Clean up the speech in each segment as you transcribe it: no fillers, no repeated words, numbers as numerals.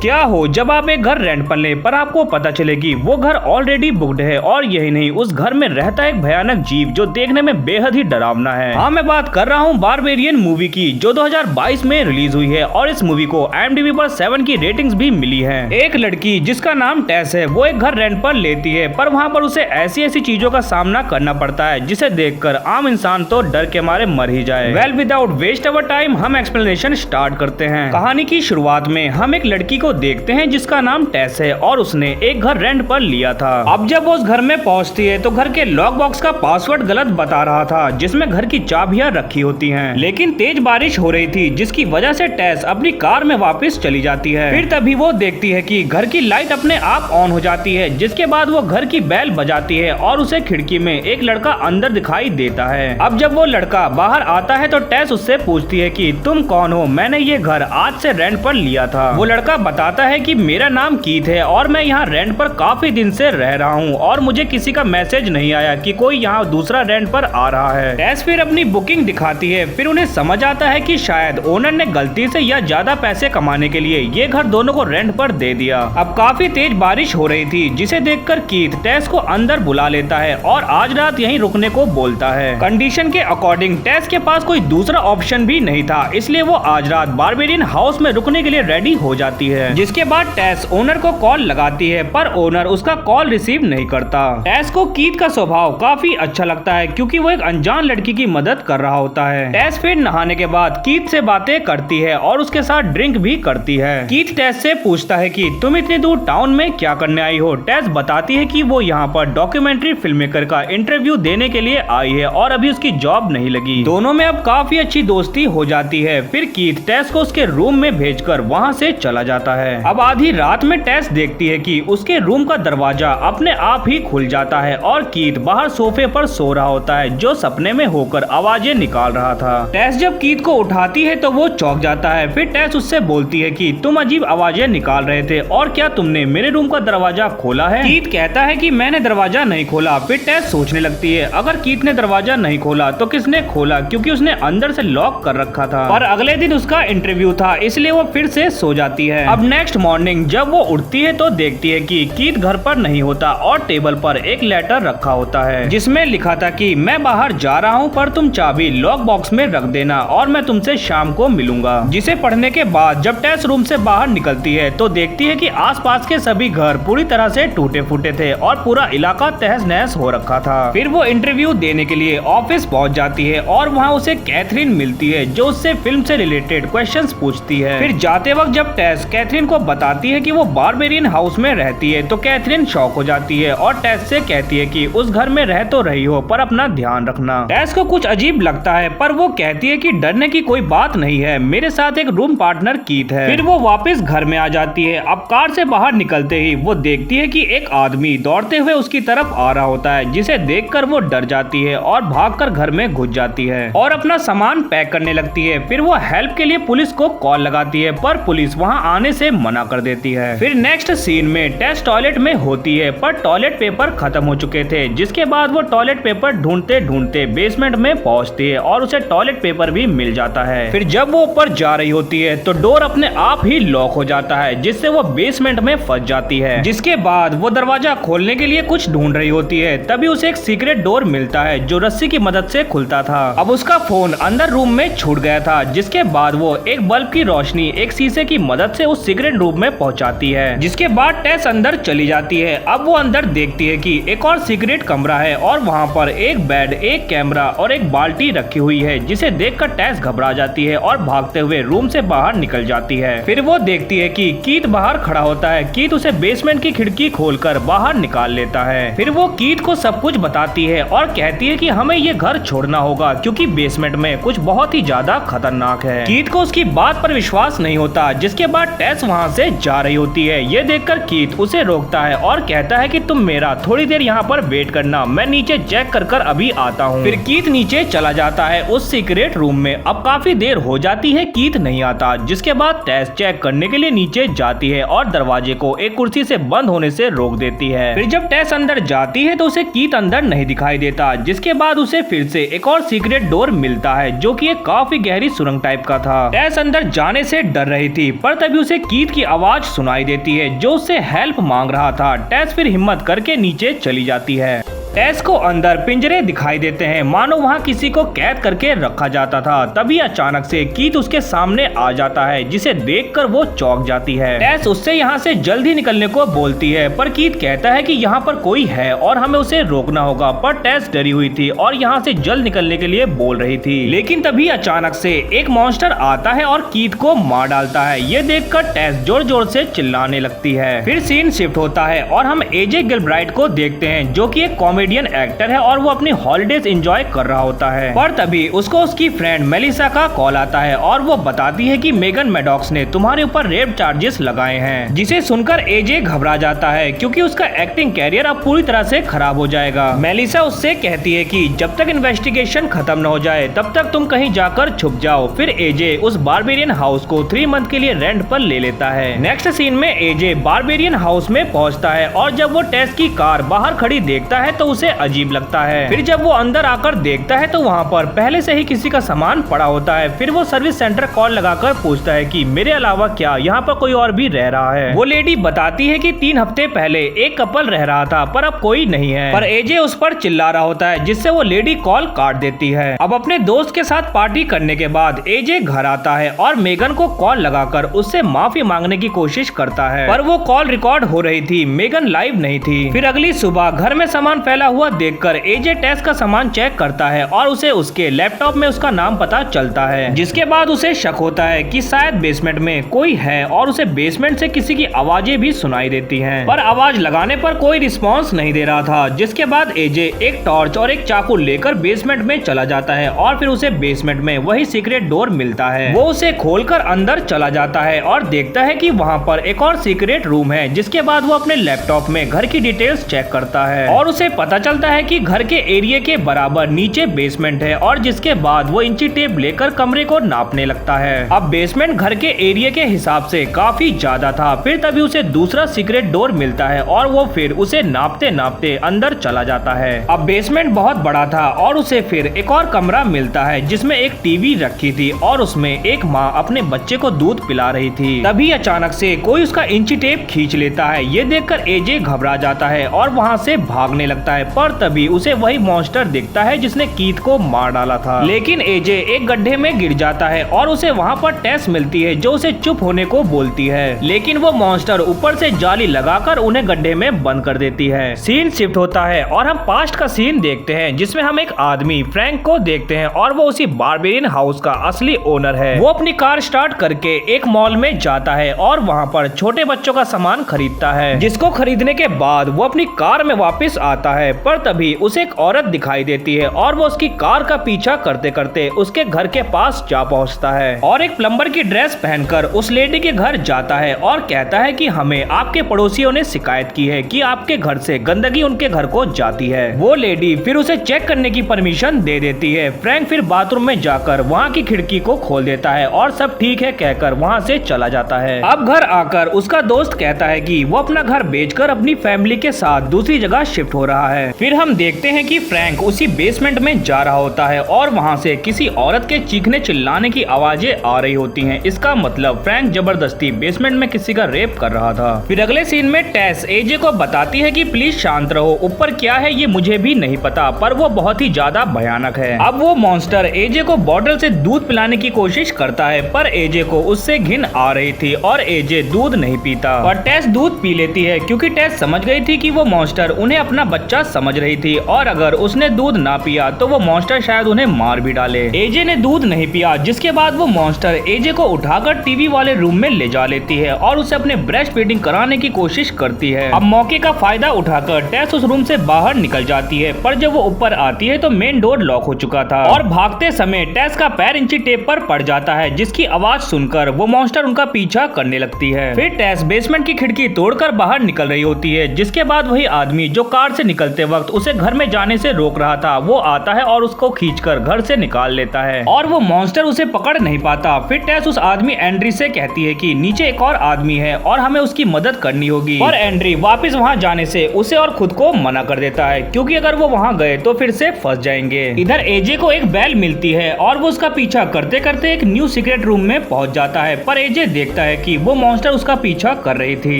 क्या हो जब आप एक घर रेंट पर लें पर आपको पता चले कि वो घर ऑलरेडी बुक्ड है और यही नहीं उस घर में रहता एक भयानक जीव जो देखने में बेहद ही डरावना है। हाँ, मैं बात कर रहा हूँ बारबेरियन मूवी की जो 2022 में रिलीज हुई है और इस मूवी को IMDb पर 7 की रेटिंग्स भी मिली है। एक लड़की जिसका नाम टेस है वो एक घर रेंट पर लेती है पर वहाँ पर उसे ऐसी ऐसी चीजों का सामना करना पड़ता है जिसे देखकर आम इंसान तो डर के मारे मर ही जाए। Well without waste our time हम एक्सप्लेनेशन स्टार्ट करते हैं। कहानी की शुरुआत में हम एक लड़की को देखते हैं जिसका नाम टेस है और उसने एक घर रेंट पर लिया था। अब जब वो उस घर में पहुंचती है तो घर के लॉक बॉक्स का पासवर्ड गलत बता रहा था जिसमें घर की चाबियां रखी होती हैं। लेकिन तेज बारिश हो रही थी जिसकी वजह से टेस अपनी कार में वापस चली जाती है। फिर तभी वो देखती है कि घर की लाइट अपने आप ऑन हो जाती है जिसके बाद वो घर की बेल बजाती है और उसे खिड़की में एक लड़का अंदर दिखाई देता है। अब जब वो लड़का बाहर आता है तो टेस उससे पूछती है कि तुम कौन हो, मैंने ये घर आज से रेंट पर लिया था। वो लड़का बताता है कि मेरा नाम कीथ है और मैं यहाँ रेंट पर काफी दिन से रह रहा हूँ और मुझे किसी का मैसेज नहीं आया कि कोई यहाँ दूसरा रेंट पर आ रहा है। टेस फिर अपनी बुकिंग दिखाती है। फिर उन्हें समझ आता है कि शायद ओनर ने गलती से या ज्यादा पैसे कमाने के लिए ये घर दोनों को रेंट पर दे दिया। अब काफी तेज बारिश हो रही थी जिसे देखकर कीथ टेस को अंदर बुला लेता है और आज रात यहीं रुकने को बोलता है। कंडीशन के अकॉर्डिंग टेस के पास कोई दूसरा ऑप्शन भी नहीं था, इसलिए वो आज रात बारबेरियन हाउस में रुकने के लिए रेडी हो जाती है। जिसके बाद टेस ओनर को कॉल लगाती है पर ओनर उसका कॉल रिसीव नहीं करता। टेस को कीथ का स्वभाव काफी अच्छा लगता है क्योंकि वो एक अनजान लड़की की मदद कर रहा होता है। टेस फिर नहाने के बाद कीथ से बातें करती है और उसके साथ ड्रिंक भी करती है। कीथ टेस से पूछता है कि तुम इतनी दूर टाउन में क्या करने आई हो। टेस बताती है कि वो यहाँ पर डॉक्यूमेंट्री फिल्म मेकर का इंटरव्यू देने के लिए आई है और अभी उसकी जॉब नहीं लगी। दोनों में अब काफी अच्छी दोस्ती हो जाती है। फिर कीथ टेस को उसके रूम में भेजकर वहाँ से चला जाता है। अब आधी रात में टेस देखती है कि उसके रूम का दरवाजा अपने आप ही खुल जाता है और कीथ बाहर सोफे पर सो रहा होता है जो सपने में होकर आवाजें निकाल रहा था। टेस जब कीथ को उठाती है तो वो चौंक जाता है। फिर टेस उससे बोलती है कि तुम अजीब आवाजें निकाल रहे थे और क्या तुमने मेरे रूम का दरवाजा खोला है। कीथ कहता है कि मैंने दरवाजा नहीं खोला। फिर टेस सोचने लगती है अगर कीथ ने दरवाजा नहीं खोला तो किसने खोला, क्योंकि उसने अंदर से लॉक कर रखा था। पर अगले दिन उसका इंटरव्यू था इसलिए वो फिर से सो जाती है। अब नेक्स्ट मॉर्निंग जब वो उठती है तो देखती है कि कीथ घर पर नहीं होता और टेबल पर एक लेटर रखा होता है जिसमें लिखा था कि मैं बाहर जा रहा हूँ पर तुम चाबी लॉक बॉक्स में रख देना और मैं तुमसे शाम को मिलूंगा। जिसे पढ़ने के बाद जब टेस रूम से बाहर निकलती है तो देखती है कि आसपास के सभी घर पूरी तरह से टूटे फूटे थे और पूरा इलाका तहस नहस हो रखा था। फिर वो इंटरव्यू देने के लिए ऑफिस पहुँच जाती है और वहाँ उसे कैथरीन मिलती है जो उससे फिल्म से रिलेटेड क्वेश्चंस पूछती है। फिर जाते वक्त जब टेस कैथरीन को बताती है कि वो बारबेरियन हाउस में रहती है तो कैथरीन शॉक हो जाती है और टेस से कहती है कि उस घर में रह तो रही हो पर अपना ध्यान रखना। टेस को कुछ अजीब लगता है पर वो कहती है कि डरने की कोई बात नहीं है, मेरे साथ एक रूम पार्टनर कीथ है। फिर वो वापस घर में आ जाती है। अब कार से बाहर निकलते ही वो देखती है कि एक आदमी दौड़ते हुए उसकी तरफ आ रहा होता है जिसे देखकर वो डर जाती है और भागकर घर में घुस जाती है और अपना सामान पैक करने लगती है। फिर वो हेल्प के लिए पुलिस को कॉल लगाती है पर पुलिस वहाँ आने से मना कर देती है। फिर नेक्स्ट सीन में टेस टॉयलेट में होती है पर टॉयलेट पेपर खत्म हो चुके थे जिसके बाद वो टॉयलेट पेपर ढूंढते ढूंढते बेसमेंट में पहुंचती है और उसे टॉयलेट पेपर भी मिल जाता है। फिर जब वो ऊपर जा रही होती है तो डोर अपने आप ही लॉक हो जाता है जिससे वो बेसमेंट में फंस जाती है। जिसके बाद वो दरवाजा खोलने के लिए कुछ ढूंढ रही होती है तभी उसे एक सीक्रेट डोर मिलता है जो रस्सी की मदद से खुलता था। अब उसका फोन अंदर रूम में छूट गया था जिसके बाद वो एक बल्ब की रोशनी एक शीशे की मदद से उस सीक्रेट रूम में पहुंचाती है। जिसके बाद टेस अंदर चली जाती है। अब वो अंदर देखती है कि एक और सीक्रेट कमरा है और वहाँ पर एक बेड, एक कैमरा और एक बाल्टी रखी हुई है जिसे देखकर टेस घबरा जाती है और भागते हुए रूम से बाहर निकल जाती है। फिर वो देखती है कि कीथ बाहर खड़ा होता है। कीथ उसे बेसमेंट की खिड़की खोलकर बाहर निकाल लेता है। फिर वो कीथ को सब कुछ बताती है और कहती है कि हमें ये घर छोड़ना होगा क्योंकि बेसमेंट में कुछ बहुत ही ज्यादा खतरनाक है। कीथ को उसकी बात पर विश्वास नहीं होता जिसके बाद टेस वहाँ से जा रही होती है। ये देखकर कीथ उसे रोकता है और कहता है कि तुम मेरा थोड़ी देर यहाँ पर वेट करना, मैं नीचे चेक कर अभी आता हूँ। फिर कीथ नीचे चला जाता है उस सीक्रेट रूम में। अब काफी देर हो जाती है, कीथ नहीं आता जिसके बाद टेस चेक करने के लिए नीचे जाती है और दरवाजे को एक कुर्सी से बंद होने से रोक देती है। फिर जब टेस अंदर जाती है तो उसे कीथ अंदर नहीं दिखाई देता जिसके बाद उसे फिर से एक और सीक्रेट डोर मिलता है जो कि एक काफी गहरी सुरंग टाइप का था। टेस अंदर जाने से डर रही थी पर तभी उसे कीथ की आवाज सुनाई देती है जो उससे हेल्प मांग रहा था। टेस फिर हिम्मत करके नीचे चली जाती है। टेस को अंदर पिंजरे दिखाई देते हैं, मानो वहाँ किसी को कैद करके रखा जाता था। तभी अचानक से कीथ उसके सामने आ जाता है, जिसे देखकर वो चौंक जाती है। टेस उससे यहाँ से जल्दी निकलने को बोलती है, पर कीथ कहता है कि यहाँ पर कोई है और हमें उसे रोकना होगा। पर टेस डरी हुई थी और यहाँ से जल्द निकलने के लिए बोल रही थी। लेकिन तभी अचानक से एक मॉन्स्टर आता है और कीथ को मार डालता है। ये देखकर टेस जोर जोर से चिल्लाने लगती है। फिर सीन शिफ्ट होता है और हम एजे गिलब्राइट को देखते हैं, जो कि एक कॉमेडियन एक्टर है और वो अपनी हॉलिडेज एंजॉय कर रहा होता है। पर तभी उसको उसकी फ्रेंड मेलिसा का कॉल आता है और वो बताती है कि मेगन मैडॉक्स ने तुम्हारे ऊपर रेप चार्जेस लगाए हैं, जिसे सुनकर एजे घबरा जाता है क्योंकि उसका एक्टिंग कैरियर अब पूरी तरह से खराब हो जाएगा। मेलिसा उससे कहती है कि जब तक इन्वेस्टिगेशन खत्म न हो जाए तब तक तुम कहीं जाकर छुप जाओ। फिर एजे उस बारबेरियन हाउस को 3 मंथ के लिए रेंट पर ले लेता है। नेक्स्ट सीन में एजे बारबेरियन हाउस में पहुंचता है और जब वो टेस की कार बाहर खड़ी देखता है तो उसे अजीब लगता है। फिर जब वो अंदर आकर देखता है तो वहाँ पर पहले से ही किसी का सामान पड़ा होता है। फिर वो सर्विस सेंटर कॉल लगाकर पूछता है कि मेरे अलावा क्या यहाँ पर कोई और भी रह रहा है। वो लेडी बताती है कि 3 हफ्ते पहले एक कपल रह रहा था पर अब कोई नहीं है। पर एजे उस पर चिल्ला रहा होता है, जिससे वो लेडी कॉल काट देती है। अब अपने दोस्त के साथ पार्टी करने के बाद एजे घर आता है और मेगन को कॉल लगाकर उससे माफी मांगने की कोशिश करता है, पर वो कॉल रिकॉर्ड हो रही थी, मेगन लाइव नहीं थी। फिर अगली सुबह घर में सामान फैला हुआ देखकर एजे टेस का सामान चेक करता है और उसे उसके लैपटॉप में उसका नाम पता चलता है, जिसके बाद उसे शक होता है कि शायद बेसमेंट में कोई है और उसे बेसमेंट से किसी की आवाजें भी सुनाई देती हैं। पर आवाज लगाने पर कोई रिस्पॉन्स नहीं दे रहा था, जिसके बाद एजे एक टॉर्च और एक चाकू लेकर बेसमेंट में चला जाता है और फिर उसे बेसमेंट में वही सीक्रेट डोर मिलता है। वो उसे खोलकर अंदर चला जाता है और देखता है कि वहाँ पर एक और सीक्रेट रूम है। जिसके बाद वो अपने लैपटॉप में घर की डिटेल्स चेक करता है और उसे पता चलता है कि घर के एरिया के बराबर नीचे बेसमेंट है, और जिसके बाद वो इंची टेप लेकर कमरे को नापने लगता है। अब बेसमेंट घर के एरिया के हिसाब से काफी ज्यादा था। फिर तभी उसे दूसरा सीक्रेट डोर मिलता है और वो फिर उसे नापते नापते अंदर चला जाता है। अब बेसमेंट बहुत बड़ा था और उसे फिर एक और कमरा मिलता है जिसमें एक टीवी रखी थी और उसमें एक माँ अपने बच्चे को दूध पिला रही थी। तभी अचानक से कोई उसका इंची टेप खींच लेता है। ये देखकर एजे घबरा जाता है और वहाँ से भागने लगता है, पर तभी उसे वही मॉन्स्टर दिखता है जिसने कीथ को मार डाला था। लेकिन एजे एक गड्ढे में गिर जाता है और उसे वहाँ पर टेस मिलती है जो उसे चुप होने को बोलती है, लेकिन वो मॉन्स्टर ऊपर से जाली लगाकर उन्हें गड्ढे में बंद कर देती है। सीन शिफ्ट होता है और हम पास्ट का सीन देखते हैं जिसमें हम एक आदमी फ्रैंक को देखते हैं और वो उसी बारबेरियन हाउस का असली ओनर है। वो अपनी कार स्टार्ट करके एक मॉल में जाता है और वहाँ पर छोटे बच्चों का सामान खरीदता है, जिसको खरीदने के बाद वो अपनी कार में वापस आता है। पर तभी उसे एक औरत दिखाई देती है और वो उसकी कार का पीछा करते करते उसके घर के पास जा पहुंचता है और एक प्लम्बर की ड्रेस पहनकर उस लेडी के घर जाता है और कहता है कि हमें आपके पड़ोसियों ने शिकायत की है कि आपके घर से गंदगी उनके घर को जाती है। वो लेडी फिर उसे चेक करने की परमिशन दे देती है। फ्रैंक फिर बाथरूम में जाकर वहाँ की खिड़की को खोल देता है और सब ठीक है कहकर वहाँ से चला जाता है। अब घर आकर उसका दोस्त कहता है कि वो अपना घर बेचकर अपनी फैमिली के साथ दूसरी जगह शिफ्ट हो रहा है। फिर हम देखते हैं कि फ्रैंक उसी बेसमेंट में जा रहा होता है और वहाँ से किसी औरत के चीखने चिल्लाने की आवाजें आ रही होती हैं। इसका मतलब फ्रैंक जबरदस्ती बेसमेंट में किसी का रेप कर रहा था। फिर अगले सीन में टेस एजे को बताती है कि प्लीज शांत रहो, ऊपर क्या है ये मुझे भी नहीं पता, पर वो बहुत ही ज्यादा भयानक है। अब वो मॉन्स्टर एजे को बॉटल से दूध पिलाने की कोशिश करता है, पर एजे को उससे घिन आ रही थी और एजे दूध नहीं पीता और टेस दूध पी लेती है क्योंकि टेस समझ गई थी कि वो मॉन्स्टर उन्हें अपना बच्चा समझ रही थी और अगर उसने दूध ना पिया तो वो मॉन्स्टर शायद उन्हें मार भी डाले। एजे ने दूध नहीं पिया, जिसके बाद वो मॉन्स्टर एजे को उठाकर टीवी वाले रूम में ले जा लेती है और उसे अपने ब्रेस्ट फीडिंग कराने की कोशिश करती है। अब मौके का फायदा उठाकर टेस उस रूम से बाहर निकल जाती है, पर जब वो ऊपर आती है तो मेन डोर लॉक हो चुका था और भागते समय टेस का पैर इंची टेप पर पड़ जाता है, जिसकी आवाज सुनकर वो मॉन्स्टर उनका पीछा करने लगती है। फिर टेस बेसमेंट की खिड़की तोड़कर बाहर निकल रही होती है, जिसके बाद वही आदमी जो कार से निकलता निकलते वक्त उसे घर में जाने से रोक रहा था वो आता है और उसको खींचकर घर से निकाल लेता है और वो मॉन्स्टर उसे पकड़ नहीं पाता। फिर टेस उस आदमी एंड्री से कहती है कि नीचे एक और आदमी है और हमें उसकी मदद करनी होगी, और एंड्री वापस वहाँ जाने से उसे और खुद को मना कर देता है क्योंकि अगर वो वहाँ गए तो फिर से फंस जाएंगे। इधर एजे को एक बैल मिलती है और वो उसका पीछा करते करते एक न्यू सीक्रेट रूम में पहुँच जाता है, पर एजे देखता है कि वो मॉन्स्टर उसका पीछा कर रही थी,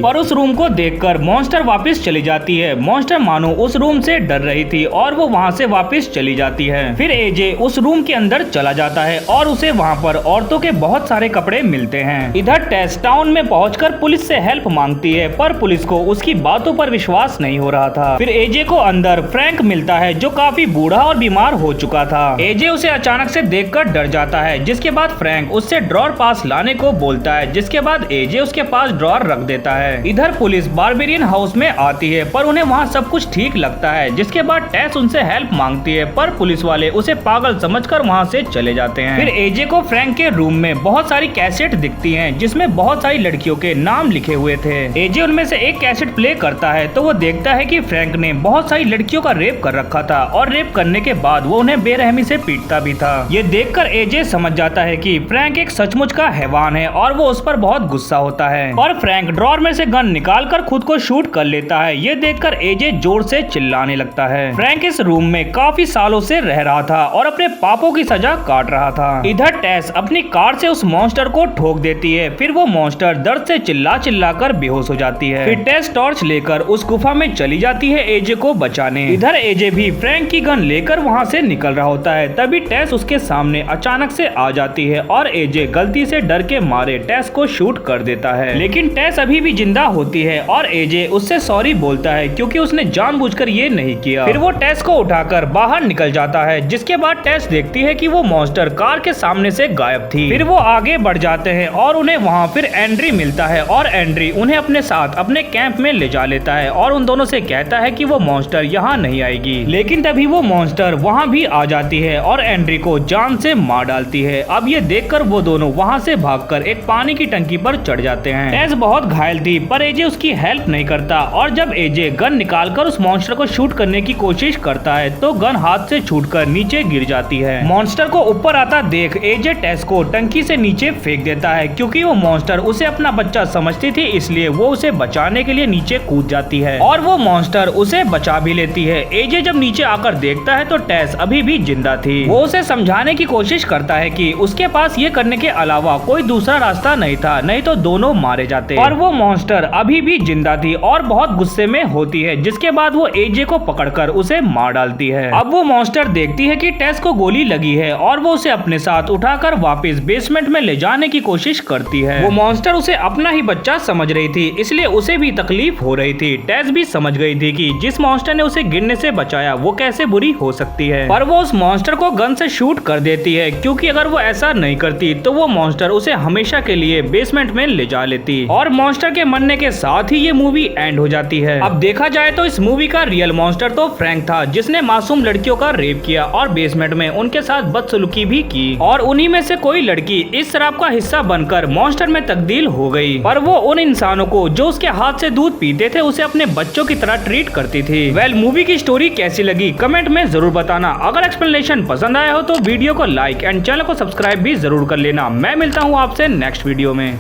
पर उस रूम को देखकर मॉन्स्टर वापस चली जाती है। मॉन्स्टर मानो उस रूम से डर रही थी और वो वहाँ से वापस चली जाती है। फिर एजे उस रूम के अंदर चला जाता है और उसे वहाँ पर औरतों के बहुत सारे कपड़े मिलते हैं। इधर टेस टाउन में पहुंचकर पुलिस से हेल्प मांगती है, पर पुलिस को उसकी बातों पर विश्वास नहीं हो रहा था। फिर एजे को अंदर फ्रैंक मिलता है जो काफी बूढ़ा और बीमार हो चुका था। एजे उसे अचानक से देखकर डर जाता है, जिसके बाद फ्रैंक उससे ड्रॉर पास लाने को बोलता है, जिसके बाद एजे उसके पास ड्रॉर रख देता है। इधर पुलिस बारबेरियन हाउस में आती है, पर उन्हें वहाँ सब कुछ ठीक लगता है, जिसके बाद टेस उनसे हेल्प मांगती है, पर पुलिस वाले उसे पागल समझकर वहाँ से चले जाते हैं। फिर एजे को फ्रैंक के रूम में बहुत सारी कैसेट दिखती हैं, जिसमें बहुत सारी लड़कियों के नाम लिखे हुए थे। एजे उनमें से एक कैसेट प्ले करता है तो वो देखता है कि फ्रैंक ने बहुत सारी लड़कियों का रेप कर रखा था और रेप करने के बाद वो उन्हें बेरहमी से पीटता भी था। ये देखकर एजे समझ जाता है कि फ्रैंक एक सचमुच का हैवान है और वो उस पर बहुत गुस्सा होता है, और फ्रैंक ड्रॉर में से गन निकालकर खुद को शूट कर लेता है। ये देखकर एजे जोर से चिल्लाने लगता है। फ्रैंक इस रूम में काफी सालों से रह रहा था और अपने पापों की सजा काट रहा था। इधर टेस अपनी कार से उस मॉन्स्टर को ठोक देती है, फिर वो मॉन्स्टर दर्द से चिल्ला कर बेहोश हो जाती है। फिर टेस टॉर्च लेकर उस गुफा में चली जाती है एजे को बचाने। इधर एजे भी फ्रैंक की गन लेकर वहाँ से निकल रहा होता है, तभी टेस उसके सामने अचानक से आ जाती है और एजे गलती से डर के मारे टेस को शूट कर देता है, लेकिन टेस अभी भी जिंदा होती है और एजे उससे सॉरी बोलता है क्योंकि उसने जानबूझकर ये नहीं किया। फिर वो टेस को उठाकर बाहर निकल जाता है, जिसके बाद टेस देखती है कि वो मॉन्स्टर कार के सामने से गायब थी। फिर वो आगे बढ़ जाते हैं और उन्हें वहाँ फिर एंड्री मिलता है और एंड्री उन्हें अपने साथ अपने कैंप में ले जा लेता है और उन दोनों से कहता है कि वो मॉन्स्टर यहाँ नहीं आएगी, लेकिन तभी वो मॉन्स्टर वहाँ भी आ जाती है और एंड्री को जान से मार डालती है। अब ये देखकर वो दोनों वहाँ से भागकर एक पानी की टंकी पर चढ़ जाते हैं। टेस बहुत घायल थी पर एजे उसकी हेल्प नहीं करता, और जब एजे गन निकालकर उस मॉन्स्टर को शूट करने की कोशिश करता है तो गन हाथ से छूटकर नीचे गिर जाती है। मॉन्स्टर को ऊपर आता देख एजे टेस को टंकी से नीचे फेंक देता है, क्योंकि वो मॉन्स्टर उसे अपना बच्चा समझती थी, इसलिए वो उसे बचाने के लिए नीचे कूद जाती है और वो मॉन्स्टर उसे बचा भी लेती है। एजे जब नीचे आकर देखता है तो टेस अभी भी जिंदा थी। वो उसे समझाने की कोशिश करता है कि उसके पास ये करने के अलावा कोई दूसरा रास्ता नहीं था, नहीं तो दोनों मारे जाते। और वो मॉन्स्टर अभी भी जिंदा थी और बहुत गुस्से में होती है, जिसके बाद वो एजे को पकड़कर उसे मार डालती है। अब वो मॉन्स्टर देखती है कि टेस को गोली लगी है और वो उसे अपने साथ उठाकर वापस बेसमेंट में ले जाने की कोशिश करती है। वो मॉन्स्टर उसे अपना ही बच्चा समझ रही थी, इसलिए उसे भी तकलीफ हो रही थी। टेस भी समझ गई थी कि जिस मॉन्स्टर ने उसे गिरने से बचाया वो कैसे बुरी हो सकती है, पर वो उस मॉन्स्टर को गन से शूट कर देती है, क्योंकि अगर वो ऐसा नहीं करती तो वो मॉन्स्टर उसे हमेशा के लिए बेसमेंट में ले जा लेती और मॉन्स्टर के मरने के साथ ही ये मूवी एंड हो जाती है। अब देखा जाए तो इस मूवी का रियल मॉन्स्टर तो फ्रैंक था, जिसने मासूम लड़कियों का रेप किया और बेसमेंट में उनके साथ बदसलूकी भी की, और उन्हीं में से कोई लड़की इस शराब का हिस्सा बनकर मॉन्स्टर में तब्दील हो गई। पर वो उन इंसानों को जो उसके हाथ से दूध पीते थे उसे अपने बच्चों की तरह ट्रीट करती थी। वेल, मूवी की स्टोरी कैसी लगी कमेंट में जरूर बताना। अगर एक्सप्लेनेशन पसंद आया हो तो वीडियो को लाइक एंड चैनल को सब्सक्राइब भी जरूर कर लेना। मैं मिलता हूँ आपसे नेक्स्ट वीडियो में।